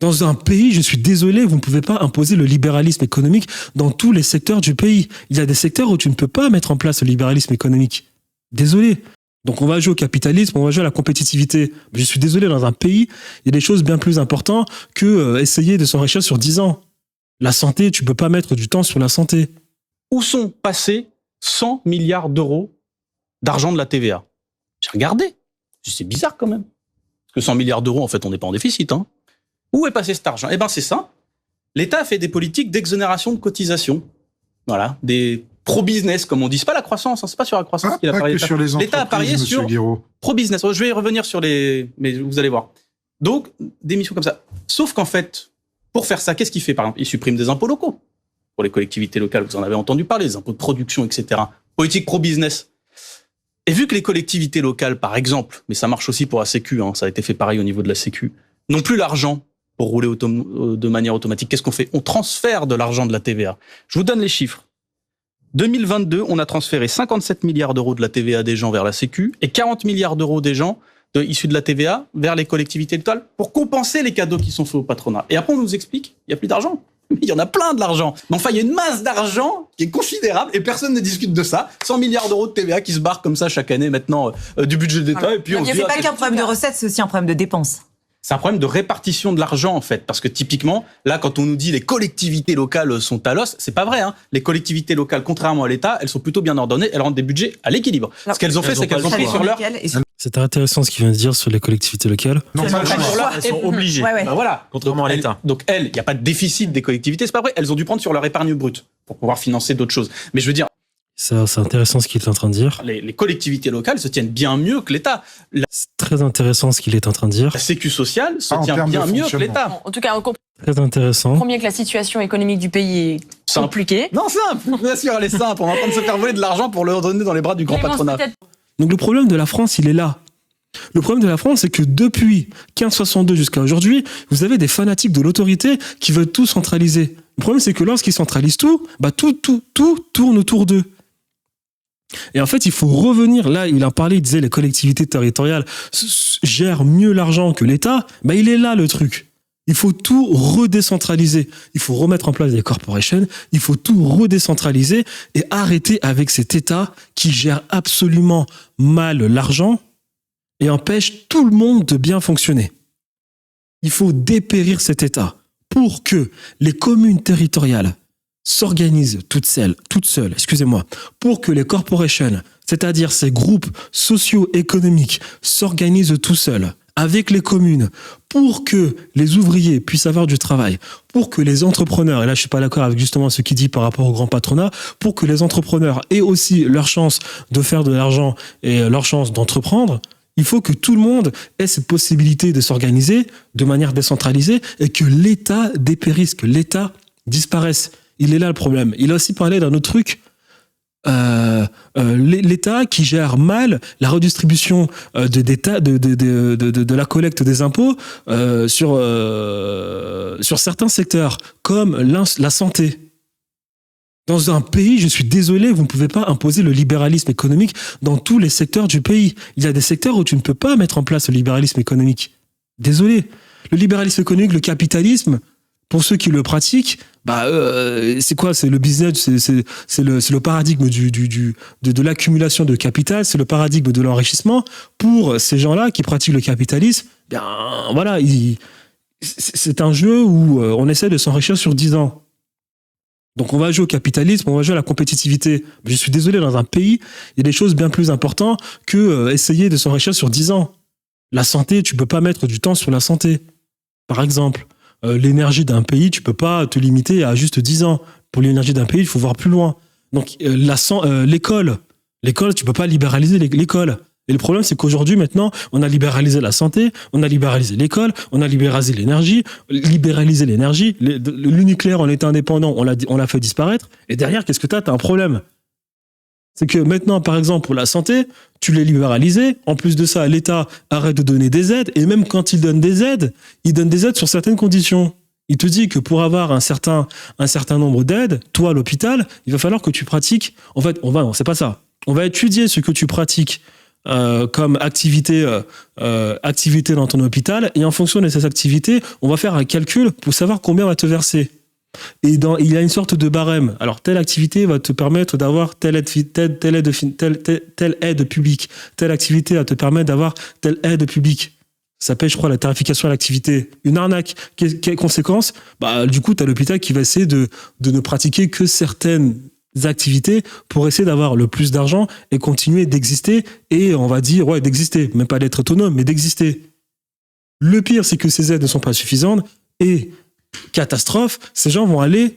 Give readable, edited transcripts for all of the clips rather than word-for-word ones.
Dans un pays, je suis désolé, vous ne pouvez pas imposer le libéralisme économique dans tous les secteurs du pays. Il y a des secteurs où tu ne peux pas mettre en place le libéralisme économique. Désolé. Donc on va jouer au capitalisme, on va jouer à la compétitivité. Je suis désolé, dans un pays, il y a des choses bien plus importantes que essayer de s'enrichir sur 10 ans. La santé, tu peux pas mettre du temps sur la santé. Où sont passés 100 milliards d'euros d'argent de la TVA? J'ai regardé. C'est bizarre quand même. Parce que 100 milliards d'euros, en fait, on n'est pas en déficit, hein. Où est passé cet argent? Eh ben, c'est ça. L'État a fait des politiques d'exonération de cotisations. Voilà. Des pro-business, comme on dit. C'est pas la croissance, hein. C'est pas sur la croissance qu'il a parié. Sur les L'État a parié sur pro-business. Je vais y revenir sur mais vous allez voir. Donc, des missions comme ça. Sauf qu'en fait, pour faire ça, qu'est-ce qu'il fait? Par exemple, il supprime des impôts locaux. Pour les collectivités locales, vous en avez entendu parler, les impôts de production, etc. Politique pro-business. Et vu que les collectivités locales, par exemple, mais ça marche aussi pour la Sécu, hein, ça a été fait pareil au niveau de la Sécu, n'ont plus l'argent pour rouler de manière automatique, qu'est-ce qu'on fait? On transfère de l'argent de la TVA. Je vous donne les chiffres. 2022, on a transféré 57 milliards d'euros de la TVA des gens vers la Sécu et 40 milliards d'euros des gens issus de la TVA vers les collectivités locales pour compenser les cadeaux qui sont faits au patronat. Et après, on nous explique, il n'y a plus d'argent. Il y en a plein de l'argent. Mais enfin, il y a une masse d'argent qui est considérable et personne ne discute de ça. 100 milliards d'euros de TVA qui se barrent comme ça chaque année maintenant du budget d'État. Voilà. Et puis on se dit, c'est pas qu'un problème de recettes, c'est aussi un problème de dépenses. C'est un problème de répartition de l'argent, en fait. Parce que typiquement, là, quand on nous dit les collectivités locales sont à l'os, c'est pas vrai, hein. Les collectivités locales, contrairement à l'État, elles sont plutôt bien ordonnées, elles rendent des budgets à l'équilibre. Ce qu'elles ont fait, c'est qu'elles ont pris sur leur... C'est intéressant ce qu'il vient de dire sur les collectivités locales. Non, pas le choix. Elles sont obligées. Ouais. Ben voilà. Contrairement à l'État. Donc elles, il n'y a pas de déficit des collectivités, c'est pas vrai. Elles ont dû prendre sur leur épargne brute pour pouvoir financer d'autres choses. Mais je veux dire, Ça, c'est intéressant ce qu'il est en train de dire. les collectivités locales se tiennent bien mieux que l'État. C'est très intéressant ce qu'il est en train de dire. La sécu sociale se En tient termes bien de mieux que fonctionnement. l'État. En tout cas, on comprend Très intéressant. bien que la situation économique du pays est Simple. compliquée. Non, simple. Bien sûr, elle est simple. On est en train de se faire voler de l'argent pour le donner dans les bras du grand Mais bon, patronat. peut-être Donc le problème de la France, il est là. Le problème de la France, c'est que depuis 1562 jusqu'à aujourd'hui, vous avez des fanatiques de l'autorité qui veulent tout centraliser. Le problème, c'est que lorsqu'ils centralisent tout, tout tourne autour d'eux. Et en fait, il faut revenir. Là, il en parlait, il disait les collectivités territoriales gèrent mieux l'argent que l'État. Il est là le truc. Il faut tout redécentraliser. Il faut remettre en place des corporations. Il faut tout redécentraliser et arrêter avec cet État qui gère absolument mal l'argent et empêche tout le monde de bien fonctionner. Il faut dépérir cet État pour que les communes territoriales s'organisent toutes seules, pour que les corporations, c'est-à-dire ces groupes socio-économiques, s'organisent tout seuls avec les communes, pour que les ouvriers puissent avoir du travail, pour que les entrepreneurs, et là je suis pas d'accord avec justement ce qu'il dit par rapport au grand patronat, pour que les entrepreneurs aient aussi leur chance de faire de l'argent et leur chance d'entreprendre. Il faut que tout le monde ait cette possibilité de s'organiser de manière décentralisée et que l'État dépérisse, que l'État disparaisse. Il est là le problème. Il a aussi parlé d'un autre truc. L'État qui gère mal la redistribution de la collecte des impôts sur certains secteurs, comme la santé. Dans un pays, je suis désolé, vous ne pouvez pas imposer le libéralisme économique dans tous les secteurs du pays. Il y a des secteurs où tu ne peux pas mettre en place le libéralisme économique. Désolé. Le libéralisme économique, le capitalisme, pour ceux qui le pratiquent, c'est quoi? C'est le business, c'est le paradigme de l'accumulation de capital, c'est le paradigme de l'enrichissement. Pour ces gens-là qui pratiquent le capitalisme, voilà, c'est un jeu où on essaie de s'enrichir sur 10 ans. Donc on va jouer au capitalisme, on va jouer à la compétitivité. Je suis désolé, dans un pays, il y a des choses bien plus importantes que essayer de s'enrichir sur 10 ans. La santé, tu peux pas mettre du temps sur la santé. Par exemple, l'énergie d'un pays, tu peux pas te limiter à juste 10 ans. Pour l'énergie d'un pays, il faut voir plus loin. Donc l'école, tu peux pas libéraliser l'école. Et le problème, c'est qu'aujourd'hui, maintenant, on a libéralisé la santé, on a libéralisé l'école, on a libéralisé l'énergie. Le nucléaire, en étant indépendant, on l'a fait disparaître. Et derrière, qu'est-ce que t'as? T'as un problème. C'est que maintenant, par exemple, pour la santé, tu l'as libéralisé. En plus de ça, l'État arrête de donner des aides. Et même quand il donne des aides sur certaines conditions. Il te dit que pour avoir un certain nombre d'aides, toi, à l'hôpital, il va falloir que tu pratiques. En fait, c'est pas ça. On va étudier ce que tu pratiques comme activité dans ton hôpital, et en fonction de ces activités, on va faire un calcul pour savoir combien on va te verser. Et il y a une sorte de barème. Alors, telle activité va te permettre d'avoir telle aide publique. Telle activité va te permettre d'avoir telle aide publique. Ça s'appelle, je crois, la tarification à l'activité. Une arnaque. Quelle conséquence ? Du coup, tu as l'hôpital qui va essayer de ne pratiquer que certaines activités pour essayer d'avoir le plus d'argent et continuer d'exister. Et on va dire, d'exister. Même pas d'être autonome, mais d'exister. Le pire, c'est que ces aides ne sont pas suffisantes. Et catastrophe, ces gens vont aller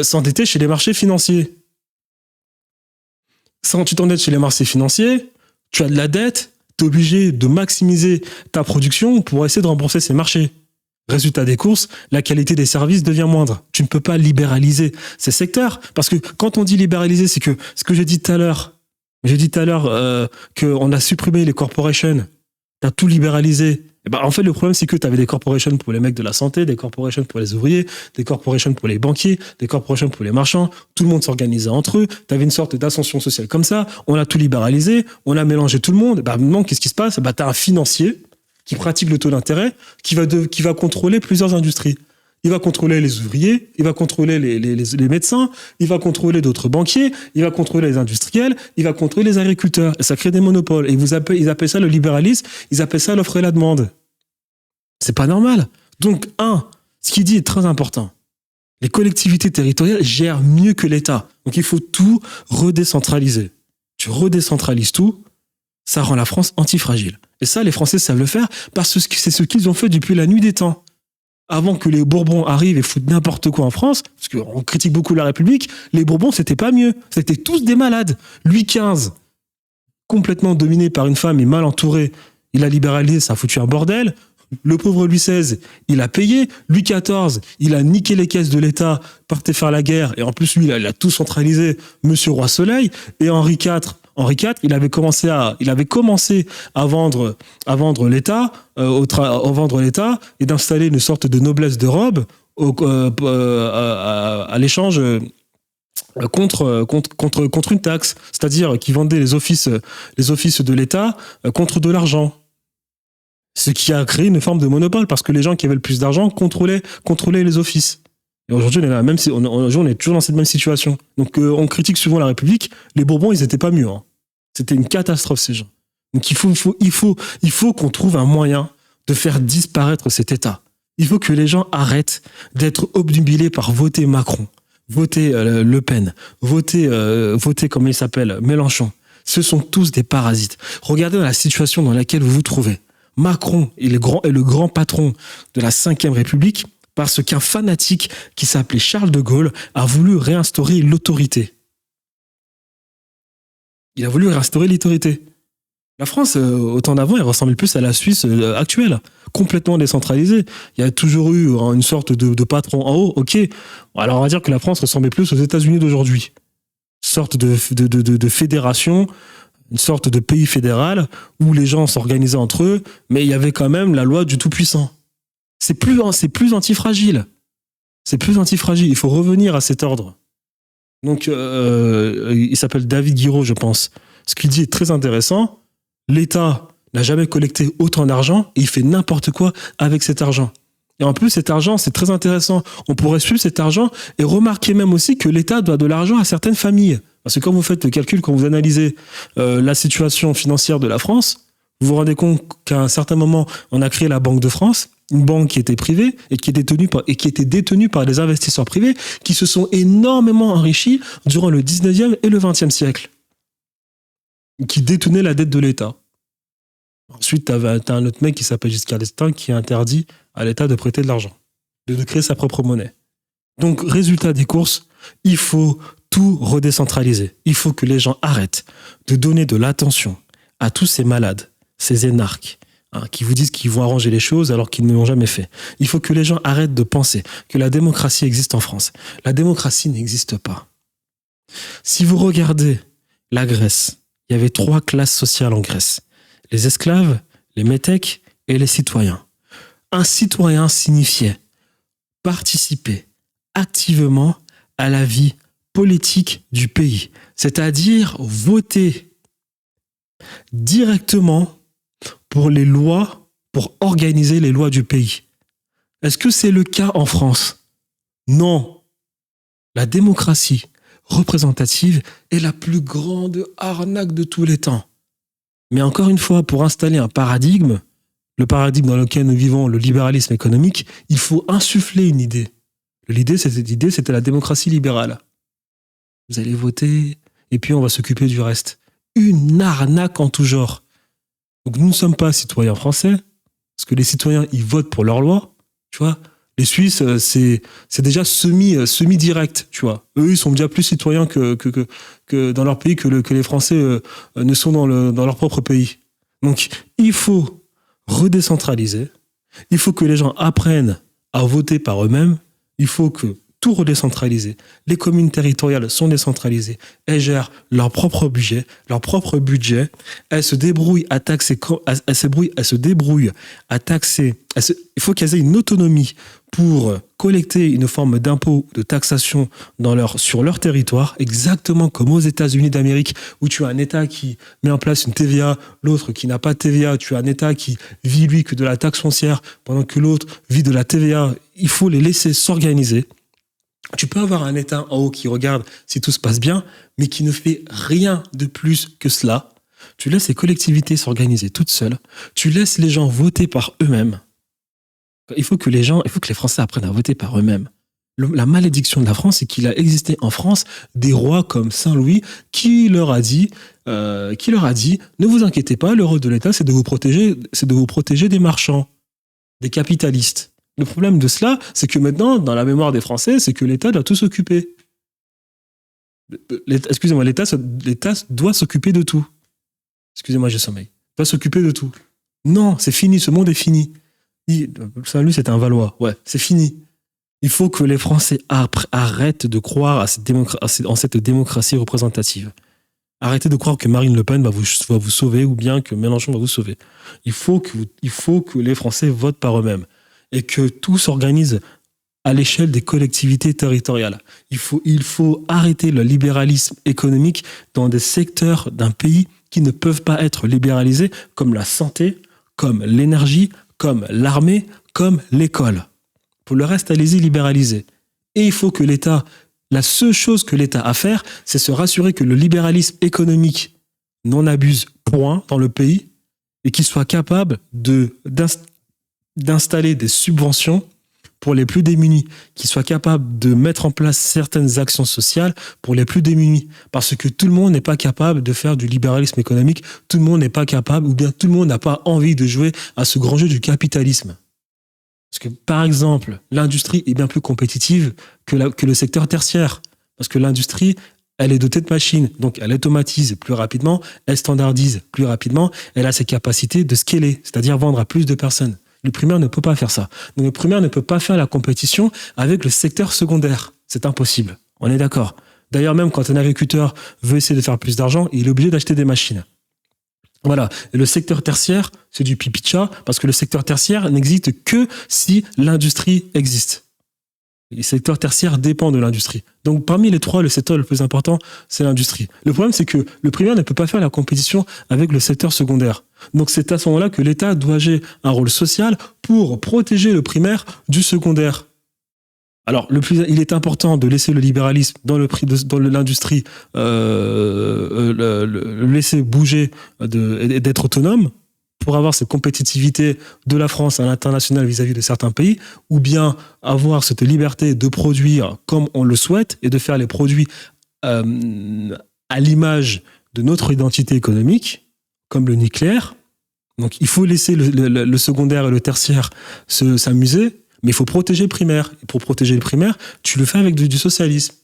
s'endetter chez les marchés financiers. Quand tu t'endettes chez les marchés financiers, tu as de la dette, tu es obligé de maximiser ta production pour essayer de rembourser ces marchés. Résultat des courses, la qualité des services devient moindre. Tu ne peux pas libéraliser ces secteurs. Parce que quand on dit libéraliser, c'est que ce que j'ai dit tout à l'heure, qu'on a supprimé les corporations, tu as tout libéralisé. En fait, le problème, c'est que tu avais des corporations pour les mecs de la santé, des corporations pour les ouvriers, des corporations pour les banquiers, des corporations pour les marchands. Tout le monde s'organisait entre eux. Tu avais une sorte d'ascension sociale comme ça. On a tout libéralisé. On a mélangé tout le monde. Maintenant, qu'est-ce qui se passe ? Tu as un financier qui pratique le taux d'intérêt, qui va contrôler plusieurs industries. Il va contrôler les ouvriers, il va contrôler les médecins, il va contrôler d'autres banquiers, il va contrôler les industriels, il va contrôler les agriculteurs. Et ça crée des monopoles. Et ils appellent ça le libéralisme, ils appellent ça l'offre et la demande. C'est pas normal. Donc, ce qu'il dit est très important. Les collectivités territoriales gèrent mieux que l'État. Donc, il faut tout redécentraliser. Tu redécentralises tout, ça rend la France antifragile. Et ça, les Français savent le faire parce que c'est ce qu'ils ont fait depuis la nuit des temps. Avant que les Bourbons arrivent et foutent n'importe quoi en France, parce qu'on critique beaucoup la République, les Bourbons, c'était pas mieux. C'était tous des malades. Louis XV, complètement dominé par une femme et mal entouré, il a libéralisé, ça a foutu un bordel. Le pauvre Louis XVI, il a payé. Louis XIV, il a niqué les caisses de l'État, partait faire la guerre, et en plus, lui, il a tout centralisé, Monsieur Roi Soleil. Et Henri IV, il avait commencé à vendre l'État, vendre l'État et d'installer une sorte de noblesse de robe à l'échange contre une taxe, c'est-à-dire qu'il vendait les offices de l'État contre de l'argent. Ce qui a créé une forme de monopole parce que les gens qui avaient le plus d'argent contrôlaient les offices. Et aujourd'hui, on est toujours dans cette même situation. Donc, on critique souvent la République. Les Bourbons, ils étaient pas mieux. C'était une catastrophe, ces gens. Donc, il faut qu'on trouve un moyen de faire disparaître cet État. Il faut que les gens arrêtent d'être obnubilés par voter Macron, voter Le Pen, voter comment il s'appelle, Mélenchon. Ce sont tous des parasites. Regardez la situation dans laquelle vous vous trouvez. Macron est le grand patron de la Ve République parce qu'un fanatique qui s'appelait Charles de Gaulle a voulu réinstaurer l'autorité. Il a voulu réinstaurer l'autorité. La France, au temps d'avant, elle ressemblait plus à la Suisse actuelle, complètement décentralisée. Il y a toujours eu une sorte de patron en haut, ok. Alors on va dire que la France ressemblait plus aux États-Unis d'aujourd'hui. Une sorte de fédération, une sorte de pays fédéral où les gens s'organisaient entre eux, mais il y avait quand même la loi du tout-puissant. C'est plus antifragile. C'est plus antifragile. Il faut revenir à cet ordre. Donc, il s'appelle David Guiraud, je pense. Ce qu'il dit est très intéressant. L'État n'a jamais collecté autant d'argent et il fait n'importe quoi avec cet argent. Et en plus, cet argent, c'est très intéressant. On pourrait suivre cet argent et remarquer même aussi que l'État doit de l'argent à certaines familles. Parce que quand vous faites le calcul, quand vous analysez la situation financière de la France, vous vous rendez compte qu'à un certain moment, on a créé la Banque de France, une banque qui était privée et qui était détenue par des investisseurs privés qui se sont énormément enrichis durant le 19e et le 20e siècle, qui détenaient la dette de l'État. Ensuite, t'as un autre mec qui s'appelle Giscard d'Estaing qui interdit à l'État de prêter de l'argent, de créer sa propre monnaie. Donc, résultat des courses, il faut tout redécentraliser. Il faut que les gens arrêtent de donner de l'attention à tous ces malades, ces énarques, qui vous disent qu'ils vont arranger les choses alors qu'ils ne l'ont jamais fait. Il faut que les gens arrêtent de penser que la démocratie existe en France. La démocratie n'existe pas. Si vous regardez la Grèce, il y avait 3 classes sociales en Grèce. Les esclaves, les métèques et les citoyens. Un citoyen signifiait participer activement à la vie politique du pays, c'est-à-dire voter directement pour les lois, pour organiser les lois du pays. Est-ce que c'est le cas en France? Non. La démocratie représentative est la plus grande arnaque de tous les temps. Mais encore une fois, pour installer un paradigme, le paradigme dans lequel nous vivons, le libéralisme économique, il faut insuffler une idée. Cette idée, c'était la démocratie libérale. Vous allez voter, et puis on va s'occuper du reste. Une arnaque en tout genre. Donc nous ne sommes pas citoyens français, parce que les citoyens, ils votent pour leurs lois, tu vois. Les Suisses, c'est déjà semi-direct, tu vois. Eux, ils sont déjà plus citoyens que dans leur pays que les Français ne sont dans leur propre pays. Donc, il faut redécentraliser. Il faut que les gens apprennent à voter par eux-mêmes. Il faut que tout redécentraliser. Les communes territoriales sont décentralisées. Elles gèrent leur propre budget. Elles se débrouillent à taxer. Il faut qu'elles aient une autonomie pour collecter une forme d'impôt, de taxation sur leur territoire, exactement comme aux États-Unis d'Amérique, où tu as un État qui met en place une TVA, l'autre qui n'a pas de TVA. Tu as un État qui vit, lui, que de la taxe foncière, pendant que l'autre vit de la TVA. Il faut les laisser s'organiser. Tu peux avoir un État en haut qui regarde si tout se passe bien, mais qui ne fait rien de plus que cela. Tu laisses les collectivités s'organiser toutes seules. Tu laisses les gens voter par eux-mêmes. Il faut que les Français apprennent à voter par eux-mêmes. La malédiction de la France, c'est qu'il a existé en France des rois comme Saint-Louis qui leur a dit, ne vous inquiétez pas, le rôle de l'État, c'est de vous protéger des marchands, des capitalistes. Le problème de cela, c'est que maintenant, dans la mémoire des Français, c'est que l'État doit tout s'occuper. Excusez-moi, l'État doit s'occuper de tout. Excusez-moi, j'ai sommeil. Doit s'occuper de tout. Non, c'est fini, ce monde est fini. Saint-Louis, c'était un Valois. Ouais, c'est fini. Il faut que les Français arrêtent de croire en cette démocratie représentative. Arrêtez de croire que Marine Le Pen va vous sauver ou bien que Mélenchon va vous sauver. Il faut que les Français votent par eux-mêmes et que tout s'organise à l'échelle des collectivités territoriales. Il faut arrêter le libéralisme économique dans des secteurs d'un pays qui ne peuvent pas être libéralisés, comme la santé, comme l'énergie, comme l'armée, comme l'école. Pour le reste, allez-y, libéraliser. Et il faut que l'État, la seule chose que l'État a à faire, c'est se rassurer que le libéralisme économique n'en abuse point dans le pays et qu'il soit capable d'installer des subventions pour les plus démunis, qui soit capable de mettre en place certaines actions sociales pour les plus démunis. Parce que tout le monde n'est pas capable de faire du libéralisme économique, tout le monde n'est pas capable, ou bien tout le monde n'a pas envie de jouer à ce grand jeu du capitalisme. Parce que, par exemple, l'industrie est bien plus compétitive que le secteur tertiaire. Parce que l'industrie, elle est dotée de machines, donc elle automatise plus rapidement, elle standardise plus rapidement, elle a ses capacités de scaler, c'est-à-dire vendre à plus de personnes. Le primaire ne peut pas faire ça. Donc le primaire ne peut pas faire la compétition avec le secteur secondaire. C'est impossible. On est d'accord. D'ailleurs, même quand un agriculteur veut essayer de faire plus d'argent, il est obligé d'acheter des machines. Voilà. Et le secteur tertiaire, c'est du pipi de chat, parce que le secteur tertiaire n'existe que si l'industrie existe. Le secteur tertiaire dépend de l'industrie. Donc parmi les trois, le secteur le plus important, c'est l'industrie. Le problème, c'est que le primaire ne peut pas faire la compétition avec le secteur secondaire. Donc c'est à ce moment-là que l'État doit jouer un rôle social pour protéger le primaire du secondaire. Alors, il est important de laisser le libéralisme dans l'industrie, le laisser bouger et d'être autonome pour avoir cette compétitivité de la France à l'international vis-à-vis de certains pays, ou bien avoir cette liberté de produire comme on le souhaite et de faire les produits à l'image de notre identité économique, comme le nucléaire. Donc, il faut laisser le secondaire et le tertiaire s'amuser, mais il faut protéger le primaire. Et pour protéger le primaire, tu le fais avec du socialisme.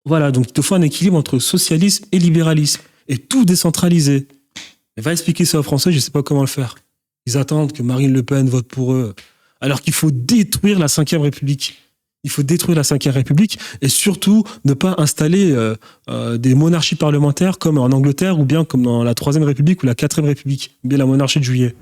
Voilà, donc il te faut un équilibre entre socialisme et libéralisme, et tout décentraliser. Mais va expliquer ça aux Français, je ne sais pas comment le faire. Ils attendent que Marine Le Pen vote pour eux, alors qu'il faut détruire la Ve République. Il faut détruire la Ve République et surtout ne pas installer des monarchies parlementaires comme en Angleterre ou bien comme dans la Troisième République ou la Quatrième République, ou bien la monarchie de Juillet.